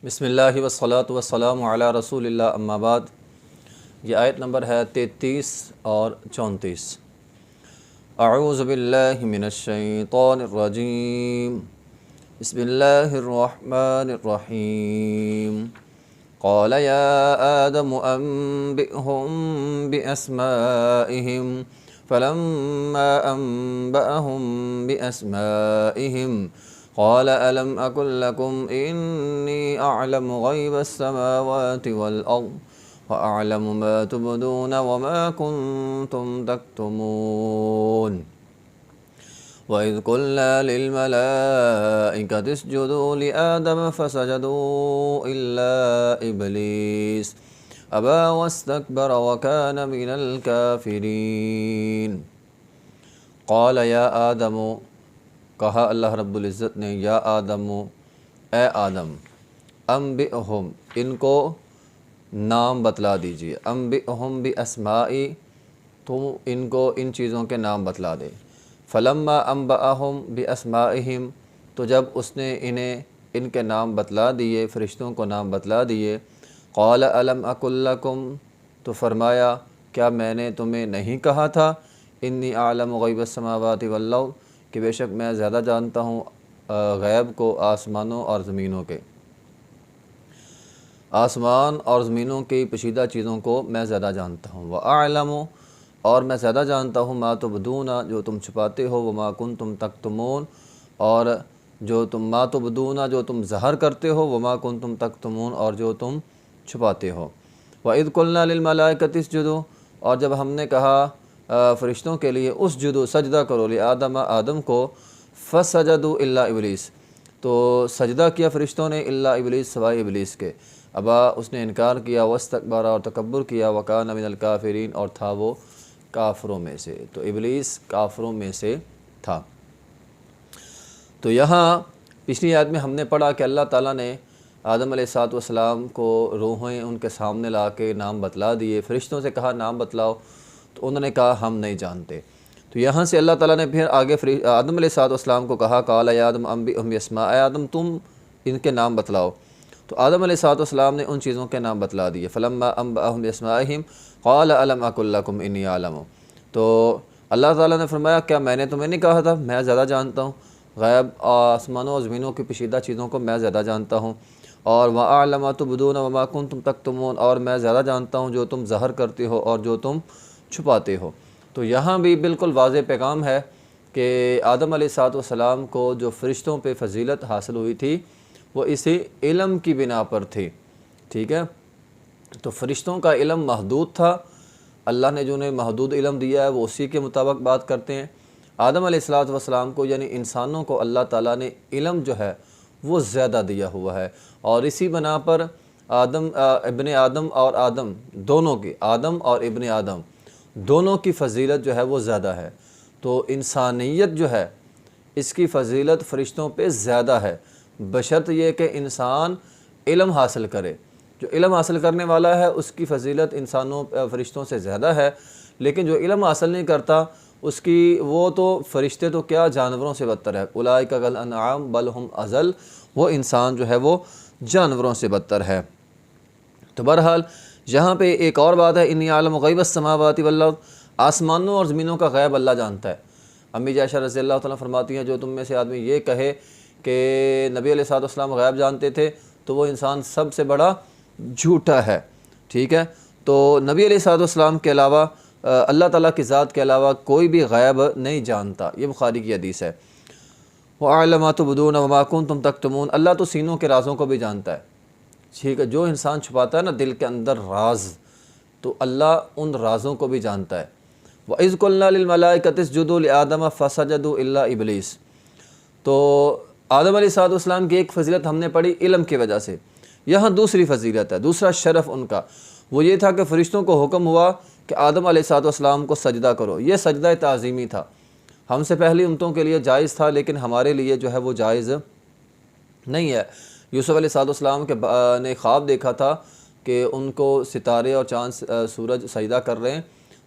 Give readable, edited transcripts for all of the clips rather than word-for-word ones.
بسم اللہ والصلاۃ والسلام علی رسول اللہ اما بعد۔ یہ آیت نمبر ہے 33 اور 34۔ اعوذ باللہ من الشیطان الرجیم، بسم اللہ الرحمن الرحیم۔ قال یا آدم انبئهم بأسمائهم فلما انبأهم بأسمائهم قال ألم أقل لكم إني أعلم غيب السماوات والأرض وأعلم ما تبدون وما كنتم تكتمون وإذ قلنا للملائكة اسجدوا لآدم فسجدوا إلا إبليس أبى واستكبر وكان من الكافرين۔ قال يا آدم، کہا اللہ رب العزت نے، یا آدم، اے آدم، انبئہم، ان کو نام بتلا دیجیے، انبئہم باسمائی، تم ان کو ان چیزوں کے نام بتلا دے۔ فلما انبأہم باسمائہم، تو جب اس نے انہیں ان کے نام بتلا دیے، فرشتوں کو نام بتلا دیے، قال الم اقل لکم، تو فرمایا کیا میں نے تمہیں نہیں کہا تھا، انی اعلم غیب السماوات والارض، کہ بے شک میں زیادہ جانتا ہوں غیب کو آسمانوں اور زمینوں کے، آسمان اور زمینوں کی پوشیدہ چیزوں کو میں زیادہ جانتا ہوں۔ وَأَعْلَمُ، اور میں زیادہ جانتا ہوں، مَا تُبْدُونَ، جو تم چھپاتے ہو، وَمَا كُنْتُمْ تَكْتُمُونَ، اور جو تم مَا تُبْدُونَ، جو تم ظاہر کرتے ہو، وَمَا كُنْتُمْ تَكْتُمُونَ، اور جو تم چھپاتے ہو۔ وَإِذْ قُلْنَا لِلْمَلَائِكَةِ اسْجُدُوا، اور جب ہم نے کہا فرشتوں کے لیے اسجدوا، سجدہ کرو، لآدم، آدم کو، فسجدوا الا ابلیس، تو سجدہ کیا فرشتوں نے، الا ابلیس، سوائے ابلیس کے، ابا، اس نے انکار کیا، واستکبر، اور تکبر کیا، وکان من الکافرین، اور تھا وہ کافروں میں سے، تو ابلیس کافروں میں سے تھا۔ تو یہاں پچھلی آیت میں ہم نے پڑھا کہ اللہ تعالیٰ نے آدم علیہ السلام کو روحیں ان کے سامنے لا کے نام بتلا دیے، فرشتوں سے کہا نام بتلاؤ، تو انہوں نے کہا ہم نہیں جانتے۔ تو یہاں سے اللہ تعالیٰ نے پھر آگے آدم علیہ السلام کو کہا، قال یا آدم انبئہم باسماء، اے آدم تم ان کے نام بتلاؤ۔ تو آدم علیہ السلام نے ان چیزوں کے نام بتلا دیے۔ فلما انبأہم باسمائہم قال الم اقل لکم انی اعلم، تو اللہ تعالیٰ نے فرمایا کیا میں نے تمہیں نہیں کہا تھا، میں زیادہ جانتا ہوں غیب آسمانوں اور زمینوں کی پوشیدہ چیزوں کو میں زیادہ جانتا ہوں، اور وَأَعْلَمُ مَا تُبْدُونَ وَمَا كُنْتُمْ تَكْتُمُونَ، اور میں زیادہ جانتا ہوں جو تم ظاہر کرتے ہو اور جو تم چھپاتے ہو۔ تو یہاں بھی بالکل واضح پیغام ہے کہ آدم علیہ السلام کو جو فرشتوں پہ فضیلت حاصل ہوئی تھی وہ اسی علم کی بنا پر تھی، ٹھیک ہے۔ تو فرشتوں کا علم محدود تھا، اللہ نے جو انہیں محدود علم دیا ہے وہ اسی کے مطابق بات کرتے ہیں۔ آدم علیہ السلام کو یعنی انسانوں کو اللہ تعالیٰ نے علم جو ہے وہ زیادہ دیا ہوا ہے، اور اسی بنا پر ابن آدم اور آدم دونوں کی، آدم اور ابن آدم دونوں کی فضیلت جو ہے وہ زیادہ ہے۔ تو انسانیت جو ہے اس کی فضیلت فرشتوں پہ زیادہ ہے، بشرط یہ کہ انسان علم حاصل کرے۔ جو علم حاصل کرنے والا ہے اس کی فضیلت فرشتوں سے زیادہ ہے، لیکن جو علم حاصل نہیں کرتا اس کی، وہ تو فرشتے تو کیا جانوروں سے بدتر ہے، اولئک کالانعام بل ہم اضل، وہ انسان جو ہے وہ جانوروں سے بدتر ہے۔ تو بہرحال یہاں پہ ایک اور بات ہے، انی اعلم غیب السماوات والارض، آسمانوں اور زمینوں کا غیب اللہ جانتا ہے۔ امی عائشہ رضی اللہ تعالیٰ فرماتی ہیں جو تم میں سے آدمی یہ کہے کہ نبی علیہ السلام غیب جانتے تھے تو وہ انسان سب سے بڑا جھوٹا ہے، ٹھیک ہے۔ تو نبی علیہ السلام کے علاوہ اللہ تعالیٰ کی ذات کے علاوہ کوئی بھی غیب نہیں جانتا، یہ بخاری کی حدیث ہے۔ وَأَعْلَمُ مَا تُبْدُونَ وَمَا كُنْتُمْ تَكْتُمُونَ، اللہ تو سینوں کے رازوں کو بھی جانتا ہے، ٹھیک ہے۔ جو انسان چھپاتا ہے نا دل کے اندر راز، تو اللہ ان رازوں کو بھی جانتا ہے۔ وَإِذْ قُلْنَا لِلْمَلَائِكَةِ اسْجُدُوا لِآدَمَ فَسَجَدُوا إِلَّا إِبْلِيسَ، تو آدم علیہ السلام کی ایک فضیلت ہم نے پڑھی علم کی وجہ سے، یہاں دوسری فضیلت ہے، دوسرا شرف ان کا وہ یہ تھا کہ فرشتوں کو حکم ہوا کہ آدم علیہ السلام کو سجدہ کرو۔ یہ سجدہ تعظیمی تھا، ہم سے پہلی امتوں کے لیے جائز تھا لیکن ہمارے لیے جو ہے وہ جائز نہیں ہے۔ یوسف علیہ السلام کے نے خواب دیکھا تھا کہ ان کو ستارے اور چاند سورج سجدہ کر رہے ہیں،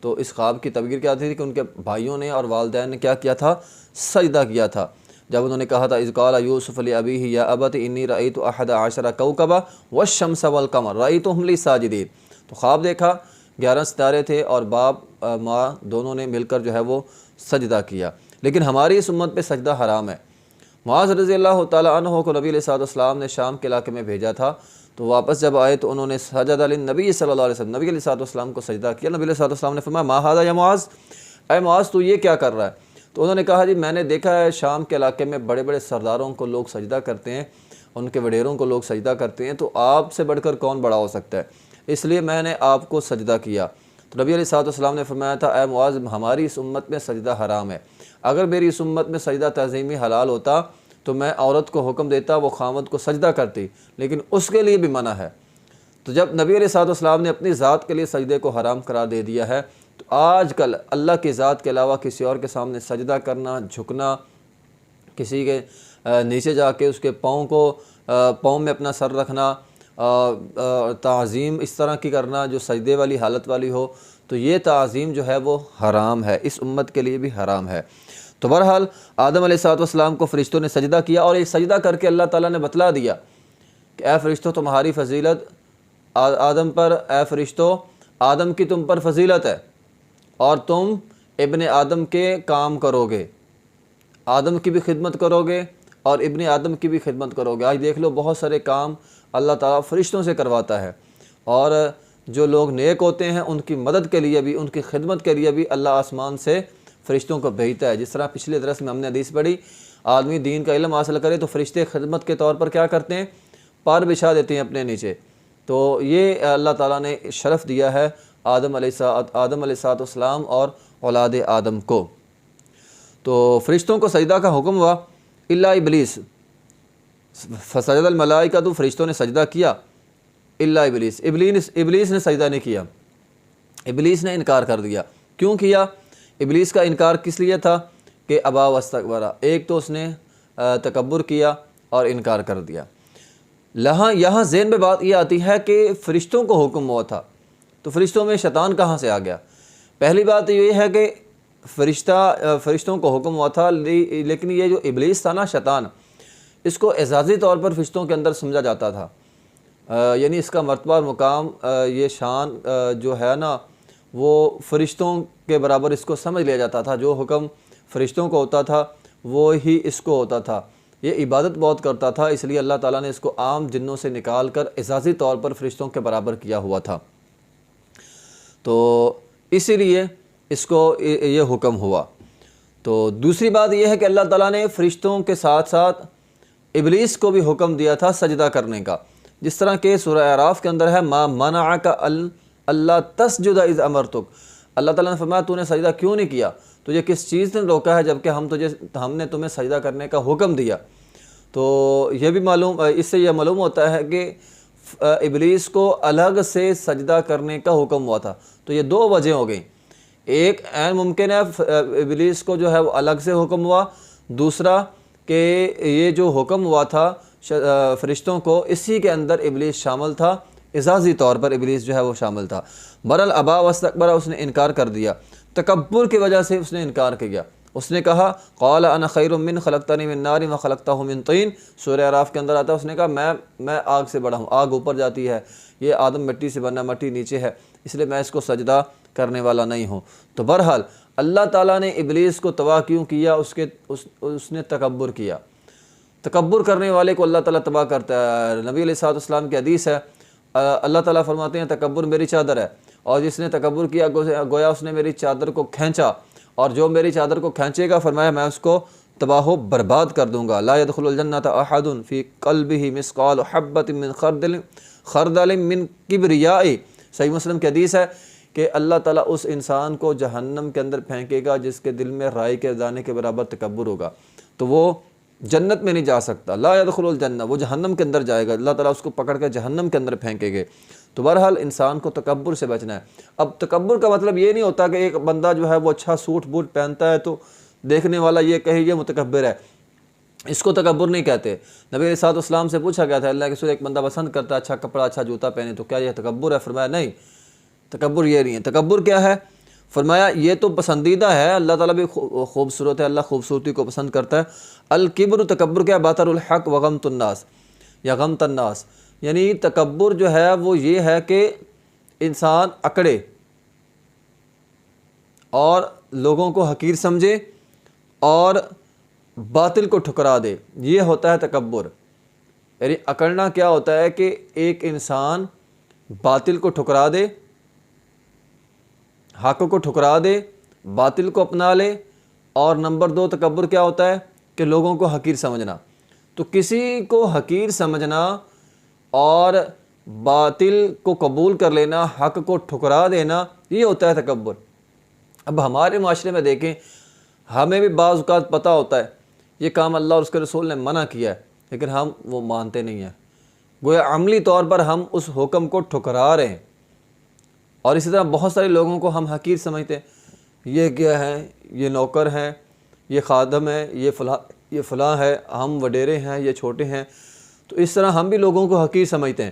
تو اس خواب کی تعبیر کیا تھی کہ ان کے بھائیوں نے اور والدین نے کیا کیا تھا، سجدہ کیا تھا۔ جب انہوں نے کہا تھا اذ قال یوسف لابیہ یا ابت انی رأیت احد عشر کوکبا والشمس والقمر رأیتهم لی ساجدین، تو خواب دیکھا 11 ستارے تھے اور باپ ماں دونوں نے مل کر جو ہے وہ سجدہ کیا، لیکن ہماری اس امت پہ سجدہ حرام ہے۔ معاذ رضی اللہ تعالیٰ عنہ کو نبی علیہ السلام نے شام کے علاقے میں بھیجا تھا، تو واپس جب آئے تو انہوں نے سجد للنبی صلی اللہ علیہ وسلم، نبی علیہ السلام کو سجدہ کیا۔ نبی علیہ السلام نے فرمایا ما ھذا یا معاذ، اے معاذ تو یہ کیا کر رہا ہے؟ تو انہوں نے کہا جی میں نے دیکھا ہے شام کے علاقے میں بڑے بڑے سرداروں کو لوگ سجدہ کرتے ہیں، ان کے وڈیروں کو لوگ سجدہ کرتے ہیں، تو آپ سے بڑھ کر کون بڑا ہو سکتا ہے، اس لیے میں نے آپ کو سجدہ کیا۔ تو نبی علیہ السلام نے فرمایا تھا اے معاذ ہماری اس امت میں سجدہ حرام ہے، اگر میری اس امت میں سجدہ تعظیمی حلال ہوتا تو میں عورت کو حکم دیتا وہ خامد کو سجدہ کرتی، لیکن اس کے لیے بھی منع ہے۔ تو جب نبی علیہ السلام نے اپنی ذات کے لیے سجدے کو حرام قرار دے دیا ہے، تو آج کل اللہ کی ذات کے علاوہ کسی اور کے سامنے سجدہ کرنا، جھکنا، کسی کے نیچے جا کے اس کے پاؤں میں اپنا سر رکھنا، تعظیم اس طرح کی کرنا جو سجدے والی حالت والی ہو، تو یہ تعظیم جو ہے وہ حرام ہے، اس امت کے لیے بھی حرام ہے۔ تو بہرحال آدم علیہ السلام کو فرشتوں نے سجدہ کیا، اور یہ سجدہ کر کے اللہ تعالیٰ نے بتلا دیا کہ اے فرشتوں تمہاری فضیلت آدم پر، اے فرشتوں آدم کی تم پر فضیلت ہے اور تم ابن آدم کے کام کرو گے، آدم کی بھی خدمت کرو گے اور ابن آدم کی بھی خدمت کرو گے۔ آج دیکھ لو بہت سارے کام اللہ تعالیٰ فرشتوں سے کرواتا ہے، اور جو لوگ نیک ہوتے ہیں ان کی مدد کے لیے بھی، ان کی خدمت کے لیے بھی اللہ آسمان سے فرشتوں کو بھیجتا ہے۔ جس طرح پچھلے درس میں ہم نے حدیث پڑھی، آدمی دین کا علم حاصل کرے تو فرشتے خدمت کے طور پر کیا کرتے ہیں، پار بچھا دیتے ہیں اپنے نیچے۔ تو یہ اللہ تعالیٰ نے شرف دیا ہے آدم علیہ السلام اور اولاد آدم کو۔ تو فرشتوں کو سجدہ کا حکم ہوا الا ابلیس، فسجد الملائکہ، تو فرشتوں نے سجدہ کیا الا ابلیس، ابلیس نے سجدہ نہیں کیا، ابلیس نے انکار کر دیا۔ کیوں کیا؟ ابلیس کا انکار کس لیے تھا کہ ابا واستکبر، ایک تو اس نے تکبر کیا اور انکار کر دیا۔ یہاں ذہن میں بات یہ آتی ہے کہ فرشتوں کو حکم ہوا تھا، تو فرشتوں میں شیطان کہاں سے آ گیا؟ پہلی بات یہ ہے کہ فرشتوں کو حکم ہوا تھا، لیکن یہ جو ابلیس تھا نا، شیطان، اس کو اعزازی طور پر فرشتوں کے اندر سمجھا جاتا تھا، یعنی اس کا مرتبہ اور مقام، یہ شان جو ہے نا وہ فرشتوں کے برابر اس کو سمجھ لیا جاتا تھا۔ جو حکم فرشتوں کو ہوتا تھا وہی اس کو ہوتا تھا۔ یہ عبادت بہت کرتا تھا، اس لیے اللہ تعالیٰ نے اس کو عام جنوں سے نکال کر اعزازی طور پر فرشتوں کے برابر کیا ہوا تھا، تو اسی لیے اس کو یہ حکم ہوا۔ تو دوسری بات یہ ہے کہ اللہ تعالیٰ نے فرشتوں کے ساتھ ساتھ ابلیس کو بھی حکم دیا تھا سجدہ کرنے کا، جس طرح کہ سورہ اعراف کے اندر ہے ما منعک اللہ تسجد اذ امرتک، اللہ تعالیٰ نے فرمایا تو نے سجدہ کیوں نہیں کیا، تجھے کس چیز نے روکا ہے جبکہ ہم نے تمہیں سجدہ کرنے کا حکم دیا۔ تو یہ بھی اس سے یہ معلوم ہوتا ہے کہ ابلیس کو الگ سے سجدہ کرنے کا حکم ہوا تھا۔ تو یہ دو وجہ ہو گئیں، ایک عین ممکن ہے ابلیس کو جو ہے وہ الگ سے حکم ہوا، دوسرا کہ یہ جو حکم ہوا تھا فرشتوں کو، اسی کے اندر ابلیس شامل تھا، اعزازی طور پر ابلیس جو ہے وہ شامل تھا۔ برل ابا واستکبر، اس نے انکار کر دیا، تکبر کی وجہ سے اس نے انکار کیا۔ اس نے کہا قال انا خیر من خلقتنی من نار وخلقتہ من طین، سورہ اعراف کے اندر آتا ہے، اس نے کہا میں آگ سے بڑا ہوں، آگ اوپر جاتی ہے، یہ آدم مٹی سے بنا، مٹی نیچے ہے، اس لیے میں اس کو سجدہ کرنے والا نہیں ہوں۔ تو بہرحال اللہ تعالیٰ نے ابلیس کو تباہ کیوں کیا؟ اس نے تکبر کیا۔ تکبر کرنے والے کو اللہ تعالیٰ تباہ کرتا ہے۔ نبی علیہ السلام کی حدیث ہے، اللہ تعالیٰ فرماتے ہیں تکبر میری چادر ہے، اور جس نے تکبر کیا گویا اس نے میری چادر کو کھینچا، اور جو میری چادر کو کھینچے گا فرمایا میں اس کو تباہ و برباد کر دوں گا۔ لا يدخل الجنۃ احد فی قلبہ مثقال حبۃ من خردل من کبریاء، صحیح مسلم کی حدیث ہے کہ اللہ تعالیٰ اس انسان کو جہنم کے اندر پھینکے گا جس کے دل میں رائی کے دانے کے برابر تکبر ہوگا، تو وہ جنت میں نہیں جا سکتا۔ لا يدخل الجنہ، وہ جہنم کے اندر جائے گا، اللہ تعالیٰ اس کو پکڑ کے جہنم کے اندر پھینکے گے۔ تو بہرحال انسان کو تکبر سے بچنا ہے۔ اب تکبر کا مطلب یہ نہیں ہوتا کہ ایک بندہ جو ہے وہ اچھا سوٹ بوٹ پہنتا ہے تو دیکھنے والا یہ کہے یہ متکبر ہے، اس کو تکبر نہیں کہتے۔ نبی علیہ السلام سے پوچھا گیا تھا اللہ کے رسول ایک بندہ پسند کرتا ہے اچھا کپڑا اچھا جوتا پہنے تو کیا یہ تکبر ہے؟ فرمایا نہیں، تکبر یہ نہیں ہے۔ تکبر کیا ہے؟ فرمایا یہ تو پسندیدہ ہے، اللہ تعالیٰ بھی خوبصورت ہے، اللہ خوبصورتی کو پسند کرتا ہے۔ الکبر، تکبر کیا؟ بطر الحق وغمط الناس یا غمط الناس، یعنی تکبر جو ہے وہ یہ ہے کہ انسان اکڑے اور لوگوں کو حقیر سمجھے اور باطل کو ٹھکرا دے، یہ ہوتا ہے تکبر۔ یعنی اکڑنا کیا ہوتا ہے کہ ایک انسان باطل کو ٹھکرا دے، حق کو ٹھکرا دے، باطل کو اپنا لے، اور نمبر 2 تکبر کیا ہوتا ہے کہ لوگوں کو حقیر سمجھنا۔ تو کسی کو حقیر سمجھنا اور باطل کو قبول کر لینا، حق کو ٹھکرا دینا، یہ ہوتا ہے تکبر۔ اب ہمارے معاشرے میں دیکھیں، ہمیں بھی بعض اوقات پتہ ہوتا ہے یہ کام اللہ اور اس کے رسول نے منع کیا ہے، لیکن ہم وہ مانتے نہیں ہیں، گویا عملی طور پر ہم اس حکم کو ٹھکرا رہے ہیں۔ اور اسی طرح بہت سارے لوگوں کو ہم حقیر سمجھتے ہیں، یہ کیا ہے، یہ نوکر ہیں، یہ خادم ہے، یہ فلاں ہے، ہم وڈیرے ہیں، یہ چھوٹے ہیں۔ تو اس طرح ہم بھی لوگوں کو حقیر سمجھتے ہیں،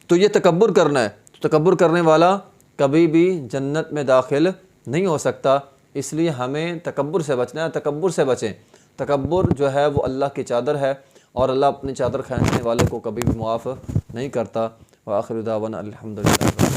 تو یہ تکبر کرنا ہے۔ تو تکبر کرنے والا کبھی بھی جنت میں داخل نہیں ہو سکتا، اس لیے ہمیں تکبر سے بچنا ہے، تکبر سے بچیں۔ تکبر جو ہے وہ اللہ کی چادر ہے، اور اللہ اپنی چادر کھینچنے والے کو کبھی بھی معاف نہیں کرتا۔ وآخر دعوانا الحمدللہ۔